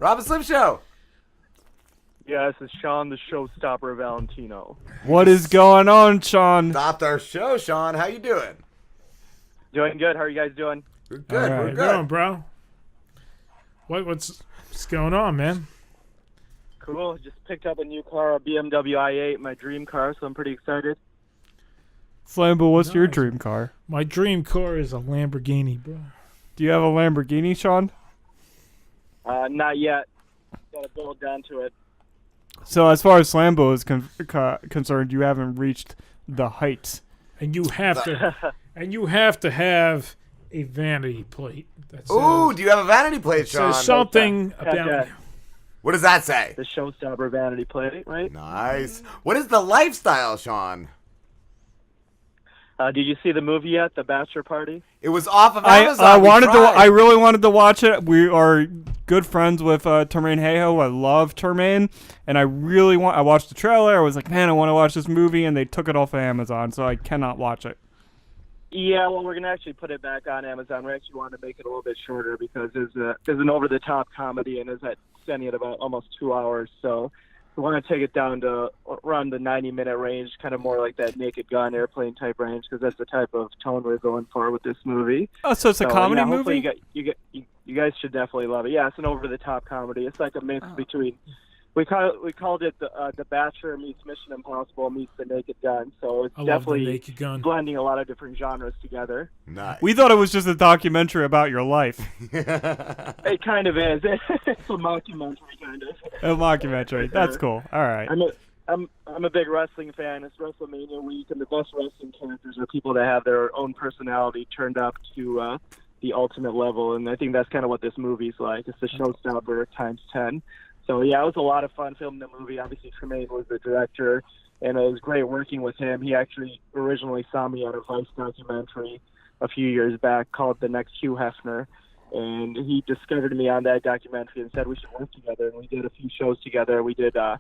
Rob and Slim Show. Yeah, this is Shawn, the Showstopper Valentino. What is going on, Shawn? Stopped our show, Shawn. How you doing? Doing good. How are you guys doing? We're good. All We're right. good. Doing, bro? What's going on, man? Cool. Just picked up a new car, a BMW i8, my dream car, so I'm pretty excited. Flambo, what's your Nice. dream car? My dream car is a Lamborghini, bro. Do you have a Lamborghini, Shawn? Not yet. Got to build down to it. So as far as Flambo is concerned, you haven't reached the heights. And you have to have a vanity plate. That says, Ooh, do you have a vanity plate, Shawn? says something Okay. about What does that say? The Showstopper vanity plate, right? Nice. What is the lifestyle, Shawn? Did you see the movie yet, The Bachelor Party? It was off of Amazon. I really wanted to watch it. We are good friends with Termaine Hayho. I love Termaine, and I watched the trailer. I was like, man, I want to watch this movie, and they took it off of Amazon, so I cannot watch it. Yeah, well, we're going to actually put it back on Amazon. We actually wanted to make it a little bit shorter because it's an over-the-top comedy, and it's extending at about almost 2 hours, so we want to take it down to around the 90-minute range, kind of more like that Naked Gun airplane type range, because that's the type of tone we're going for with this movie. Oh, so it's a comedy hopefully movie? You guys should definitely love it. Yeah, it's an over-the-top comedy. It's like a mix between we called it the Bachelor meets Mission Impossible meets the Naked Gun. So it's I love the definitely Naked Gun. blending a lot of different genres together. Nice. We thought it was just a documentary about your life. It kind of is. It's a mockumentary kind of. A mockumentary. That's cool. All right. I'm a big wrestling fan. It's WrestleMania week, and the best wrestling characters are people that have their own personality turned up to the ultimate level, and I think that's kind of what this movie's like. It's the Showstopper times 10. So yeah, it was a lot of fun filming the movie. Obviously, Tremaine was the director, and it was great working with him. He actually originally saw me on a Vice documentary a few years back called The Next Hugh Hefner, and he discovered me on that documentary and said we should work together, and we did a few shows together. We did the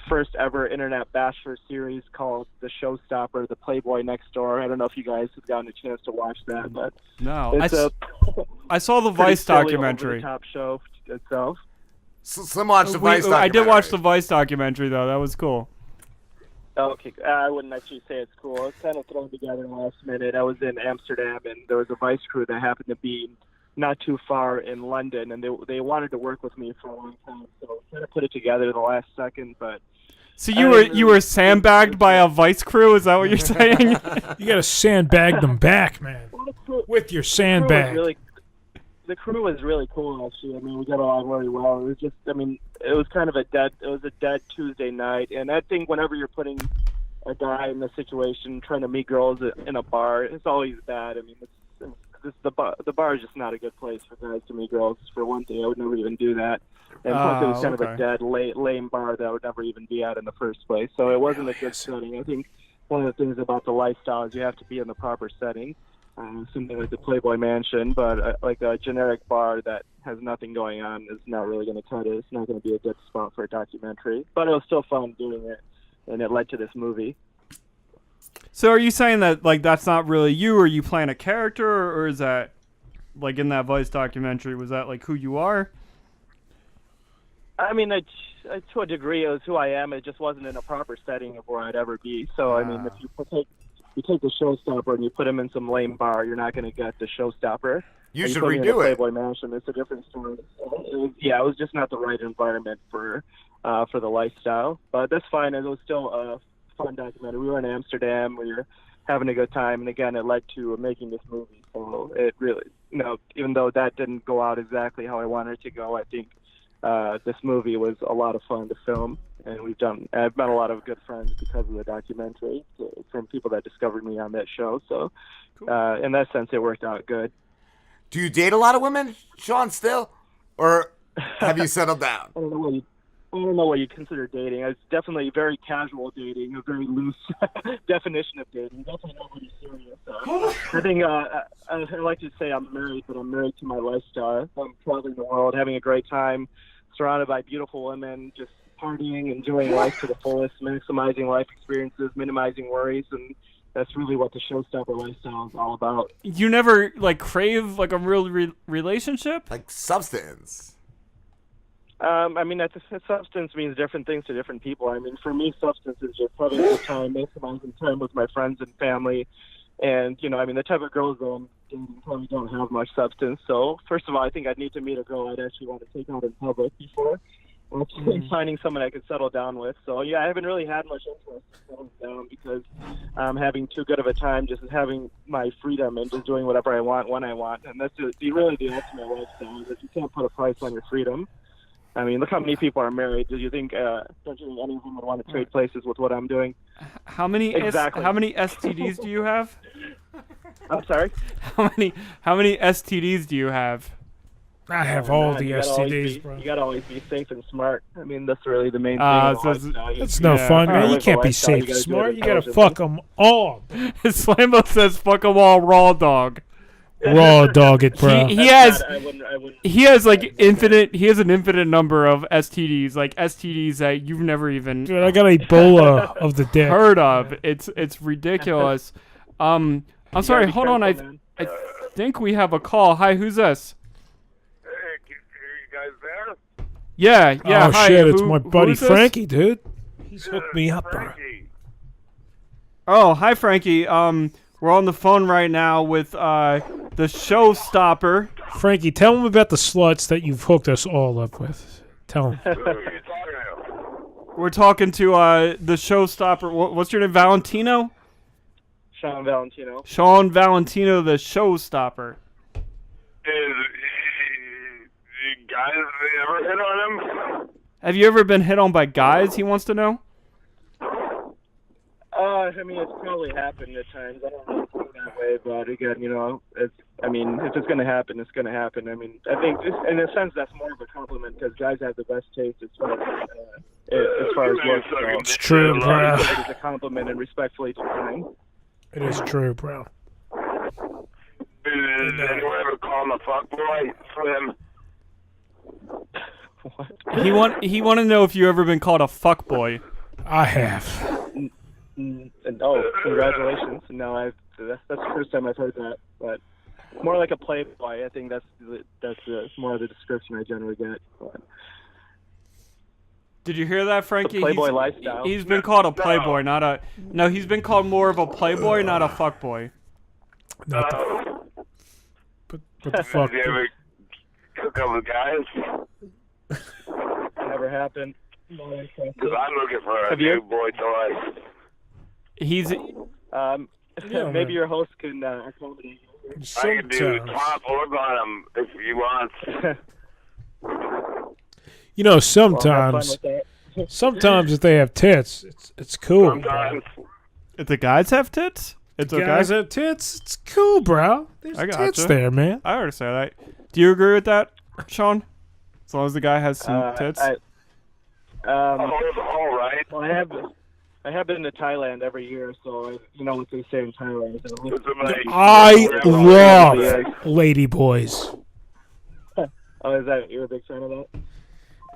first ever Internet Bachelor series called The Showstopper, The Playboy Next Door. I don't know if you guys have gotten a chance to watch that, but No. it's I saw the pretty Vice silly, documentary. over-the-top show itself. Slim watched the Vice I documentary. did watch the Vice documentary, though. That was cool. Okay, I wouldn't actually say it's cool. It's kind of thrown together last minute. I was in Amsterdam, and there was a Vice crew that happened to be not too far in London, and they wanted to work with me for a long time, so I kind of put it together at the last second, but... So you were sandbagged by a Vice crew? Is that what you're saying? You got to sandbag them back, man. With your sandbag. The crew was really cool, actually. I mean, we got along really well. It was just, I mean, it was kind of a dead Tuesday night. And I think whenever you're putting a guy in a situation, trying to meet girls in a bar, it's always bad. I mean, the bar is just not a good place for guys to meet girls. For one thing, I would never even do that. And plus, it was kind of a dead, lame bar that I would never even be at in the first place. So it wasn't a good setting. I think one of the things about the lifestyle is you have to be in the proper setting. Something like the Playboy Mansion, but like a generic bar that has nothing going on is not really going to cut it. It's not going to be a good spot for a documentary. But it was still fun doing it, and it led to this movie. So are you saying that like that's not really you, or you playing a character, or is that like in that Vice documentary? Was that like who you are? I mean, to a degree, it was who I am. It just wasn't in a proper setting of where I'd ever be. So I mean, if you take the Showstopper and you put him in some lame bar, you're not going to get the Showstopper. You and should put him in a redo it. Playboy Mansion. It's a different story. It was just not the right environment for the lifestyle. But that's fine. It was still a fun documentary. We were in Amsterdam. We were having a good time, and again, it led to making this movie. So it really, even though that didn't go out exactly how I wanted it to go, I think this movie was a lot of fun to film. And I've met a lot of good friends because of the documentary from people that discovered me on that show. So in that sense, it worked out good. Do you date a lot of women, Shawn, still? Or have you settled down? I don't know what you consider dating. It's definitely very casual dating, a very loose definition of dating. Definitely nobody serious. I think I like to say I'm married, but I'm married to my lifestyle. I'm traveling the world, having a great time, surrounded by beautiful women, just partying, enjoying life to the fullest, maximizing life experiences, minimizing worries, and that's really what the Showstopper lifestyle is all about. You never like crave like a real relationship? Like substance. I mean, substance means different things to different people. I mean, for me, substance is just having a good time, maximizing time with my friends and family. And, I mean, the type of girls that I'm dating probably don't have much substance. So, first of all, I think I'd need to meet a girl I'd actually want to take out in public before actually finding someone I could settle down with. So, yeah, I haven't really had much interest in settling down because I'm having too good of a time just having my freedom and just doing whatever I want when I want. And that's really the ultimate lifestyle, is that you can't put a price on your freedom. I mean, look how many people are married. Do you think don't you think any of them would want to trade places with what I'm doing? How many STDs do you have? I'm sorry? How many STDs do you have? I have all the STDs, bro. You gotta always be safe and smart. I mean, that's really the main thing. It's no fun, man. You can't be safe and smart. You gotta fuck them all. Slambo says, "Fuck them all, raw dog." Raw dog it, bro. He has like infinite. He has an infinite number of STDs, like STDs that you've never even. Dude, I got Ebola of the dick. Heard of. It's ridiculous. I'm sorry. Hold on. I think we have a call. Hi, who's this? Hey, you guys there? Yeah. Oh Hi, shit! It's my buddy who's this? Frankie, dude. He's hooked me up, bro. Frankie. Oh, hi, Frankie. We're on the phone right now with the Showstopper. Frankie, tell him about the sluts that you've hooked us all up with. Tell him. Who are you talking to? We're talking to the Showstopper. What's your name? Valentino? Shawn Valentino. Shawn Valentino, the Showstopper. Guys ever hit on him? Have you ever been hit on by guys? He wants to know. I mean, it's probably happened at times. I don't know if it's that way, but again, if it's going to happen, it's going to happen. I mean, I think in a sense that's more of a compliment because guys have the best taste as far as looks. So It's true, bro. it's a compliment and respectfully decline. It is true, bro. Did anyone ever call him a fuckboy for him? What? He want to know if you ever been called a fuckboy. I have. Oh, congratulations! No, that's the first time I've heard that. But more like a playboy. I think that's more of the description I generally get. But Did you hear that, Frankie? The playboy lifestyle. He's been called a playboy, not a. No, he's been called more of a playboy, not a fuckboy. Not the, but the fuck. Have you ever hook up with guys? Never happened. Because I'm looking for a Have you? new boy toy. He's. Maybe your host can accommodate you. I can do Sometimes. top or bottom if you want. You know, Well, have sometimes, fun with that. sometimes if they have tits, it's cool. Bro. Sometimes. If the guys have tits, it's okay. Guys have tits, it's cool, bro. There's I gotcha. tits there, man. I understand that. Do you agree with that, Shawn? As long as the guy has some tits. All right. Well, I have been to Thailand every year, so you know what they say in Thailand. I love lady boys. Oh, is that you're a big fan of that?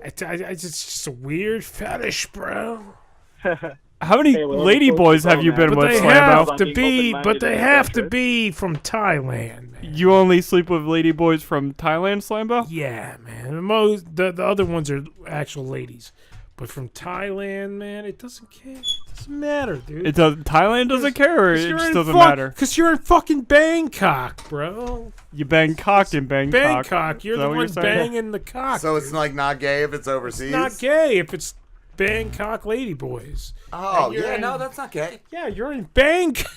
It's just a weird fetish, bro. How many lady boys have you been But with, they Slambo? have to be. But they have to be from Thailand, man. You only sleep with lady boys from Thailand, Slambo? Yeah, man. The other ones are actual ladies, but from Thailand, man, it doesn't care. It doesn't matter, dude. Thailand doesn't care, or it just doesn't matter? Because you're in fucking Bangkok, bro. You bang cocked in Bangkok. Bangkok, you're Is that the what one you're saying? banging the cock. So it's like not gay if it's overseas? It's not gay if it's Bangkok ladyboys. Oh, you're yeah, in- no, that's not gay. Yeah, you're in Bangkok.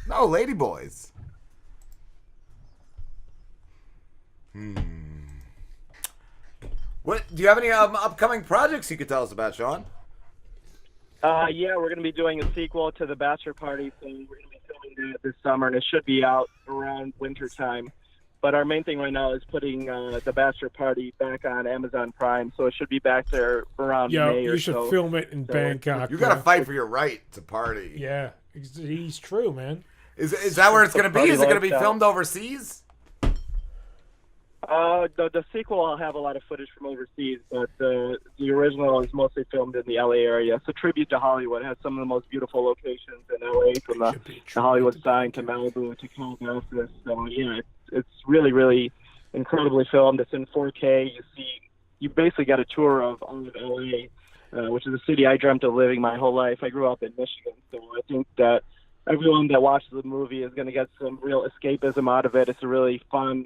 No, lady boys. What do you have any upcoming projects you could tell us about, Shawn? Yeah, we're going to be doing a sequel to the Bachelor Party thing. We're going to be filming that this summer, and it should be out around winter time. But our main thing right now is putting the Bachelor Party back on Amazon Prime, so it should be back there around Yo, May or you should so. film it in Bangkok. You got to bro. fight for your right to party. Yeah, he's true, man. Is that where it's going to be? Party Is it going to be lifestyle. filmed overseas? The sequel will have a lot of footage from overseas, but the original is mostly filmed in the LA area. It's a tribute to Hollywood. It has some of the most beautiful locations in LA, from the Hollywood sign to Malibu to Calabasas. So yeah, it's really, really incredibly filmed. It's in 4K. you basically got a tour of all of LA, which is a city I dreamt of living my whole life. I grew up in Michigan, so I think that everyone that watches the movie is going to get some real escapism out of it. It's a really fun,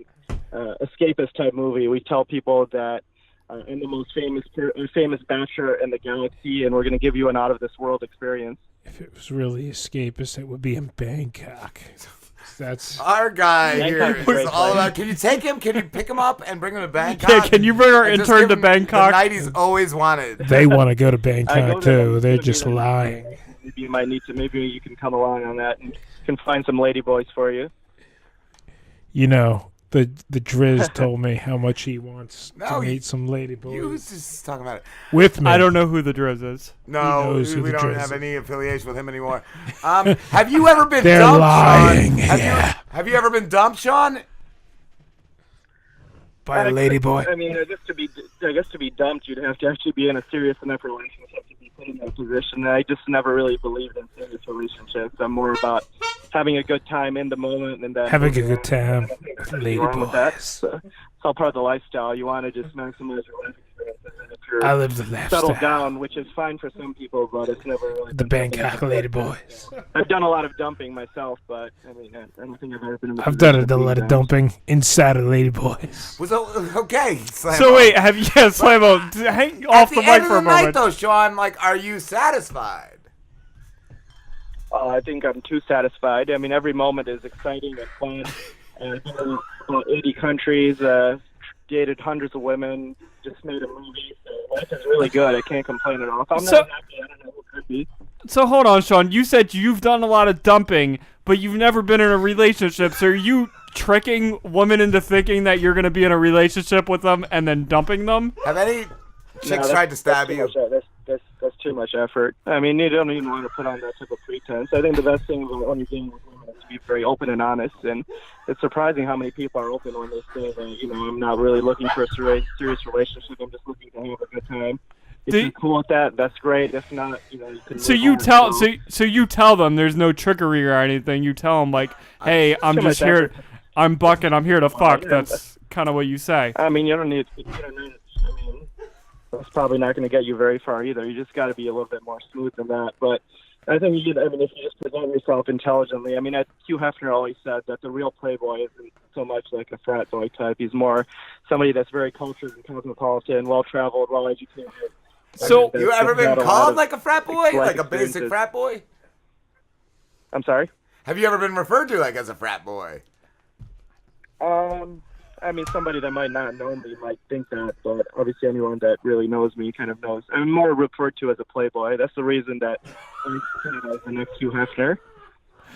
escapist type movie. We tell people that I'm the most famous bachelor in the galaxy, and we're going to give you an out of this world experience. If it was really escapist, it would be in Bangkok. That's Our guy here Bangkok's a great is all place. about. Can you take him? Can you pick him up and bring him to Bangkok? Yeah, can you bring our And just intern give to him Bangkok? The night he's always wanted. they want to go to I go Bangkok there, too. I'm They're gonna just be there. lying. Maybe you might need to. Maybe you can come along on that and can find some lady boys for you. You know, the Driz told me how much he wants No, to you- meet some lady You was boys just talking about it. with me. I don't know who the Driz is. No, knows who we the don't Driz have is. any affiliation with him anymore. Have you ever been They're dumped, lying, Shawn? yeah. Have you ever been dumped, Shawn? by a lady boy. I mean, I guess to be dumped, you'd have to actually be in a serious enough relationship to be put in that position. And I just never really believed in serious relationships. I'm more about having a good time in the moment and then Having a good time I don't think there's with anything lady wrong with that. boys. So, it's all part of the lifestyle. You want to just maximize your life experience. And if you're I live the settled lifestyle. down, which is fine for some people, but it's never really The been something Bangkok I've lady done. boys. I've done a lot of dumping myself, but I mean, I don't think I've ever been in the I've done position a of lot being of dumped. dumping inside of lady boys. Was okay. Slammo. So wait, have you? Yeah, Slammo, hang off At the the mic end of for the a night, moment. though, Shawn, like, are you satisfied? I think I'm too satisfied. I mean, every moment is exciting and fun. I've been in about 80 countries, dated hundreds of women, just made a movie. So life is really good. I can't complain at all. If I'm So- not happy, I don't know who could be. So hold on, Shawn. You said you've done a lot of dumping, but you've never been in a relationship. So are you tricking women into thinking that you're going to be in a relationship with them and then dumping them? Have any chicks tried to stab you? That's too much effort. I mean, you don't even want to put on that type of pretense. I think the best thing about when you're dealing with women is to be very open and honest. And it's surprising how many people are open when they say that, you know, I'm not really looking for a serious relationship. I'm just looking to have a good time. If Do- you're cool with that, that's great. If not, you know, you can. So move you on. tell so you tell them there's no trickery or anything. You tell them like, "Hey, I'm too just much here. effort. I'm bucking. I'm here to fuck." yeah. That's kind of what you say. I mean, you don't need. I mean, that's probably not going to get you very far either. You just got to be a little bit more smooth than that. But I think if you just present yourself intelligently. I mean, Hugh Hefner always said that the real playboy isn't so much like a frat boy type. He's more somebody that's very cultured and cosmopolitan, well-traveled, well-educated. So You ever been Had a lot called of like a frat boy? life Like a basic experiences. frat boy? I'm sorry. Have you ever been referred to like as a frat boy? I mean, somebody that might not know me might think that, but obviously anyone that really knows me kind of knows. I'm more referred to as a playboy. That's the reason that I'm kind of the next Hugh Hefner.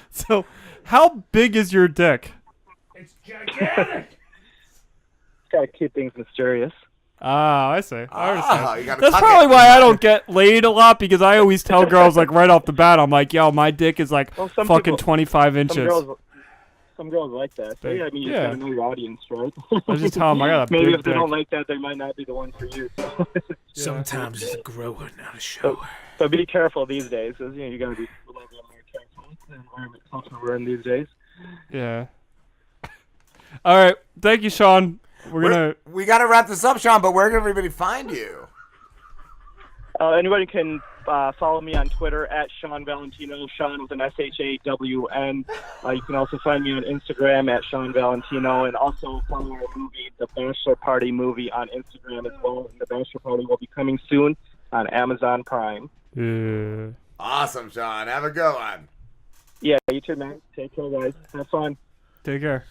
So how big is your dick? Got to keep things mysterious. Ah, I see. I understand. You gotta That's tuck probably it. why I don't get laid a lot because I always tell girls like right off the bat, I'm like, yo, my dick is like Well, some fucking people- 25 inches. Some girls like that. So, yeah, I mean, you Yeah. gotta know your audience, right? I just tell them I got a Maybe big if they dick. don't like that, they might not be the one for you. Sometimes it's a grower, not a shower. So be careful these days, because you gotta be a little bit more careful. The environment culture we're in these days. Yeah. All right. Thank you, Shawn. We're gonna. We gotta wrap this up, Shawn, but where can everybody find you? Anybody can follow me on Twitter at Shawn Valentino, Shawn with an SHAWN. You can also find me on Instagram at Shawn Valentino, and also follow our movie, The Bachelor Party movie, on Instagram as well. And The Bachelor Party will be coming soon on Amazon Prime. Yeah. Awesome, Shawn. Have a good one. Yeah, you too, man. Take care, guys. Have fun. Take care.